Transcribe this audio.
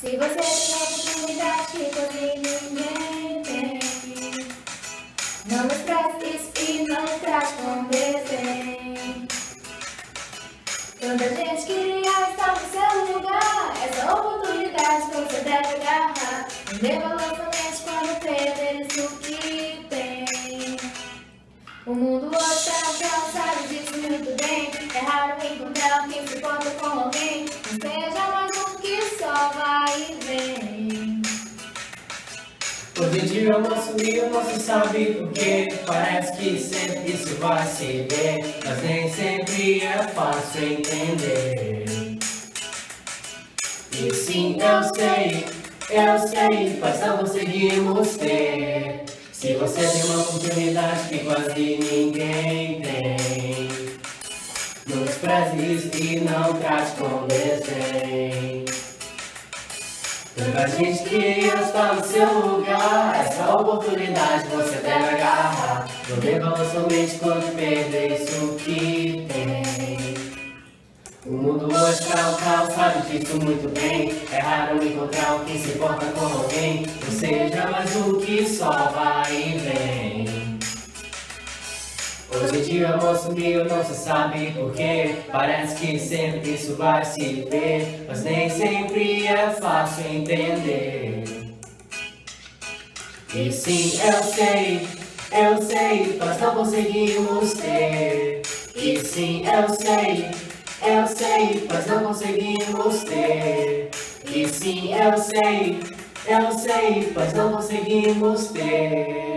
Se você tem oportunidade que quase ninguém tem, não despreze isso e não trate com desdém. Tanta gente queria estar no seu lugar, essa oportunidade você deve agarrar. Não deva somente quando perderes o que tem. O mundo hoje tá cansado disso muito bem. É raro encontrar alguém que se importa com alguém. Não seja mais um que só vai e vem. Hoje em dia o nosso meio não se sabe porquê. Parece que sempre isso vai se ver, mas nem sempre é fácil entender. E sim, eu sei, mas não conseguimos ter. Se você tem uma oportunidade que quase ninguém tem, não despreze isso e não trate com desdém. Tanta gente queria estar no seu lugar, essa oportunidade você deve agarrar. Não dê valor somente quando perder isso que tem. O mundo hoje tá um caos, sabe disso muito bem. É raro encontrar alguém que se importa com alguém. Não seja mais um que só vai e vem. Hoje em dia o nosso meio não se sabe porquê. Parece que sempre isso vai se ver, mas nem sempre é fácil entender. E sim, eu sei, mas não conseguimos ter. E sim, eu sei, mas não conseguimos ter. E sim, eu sei, mas não conseguimos ter.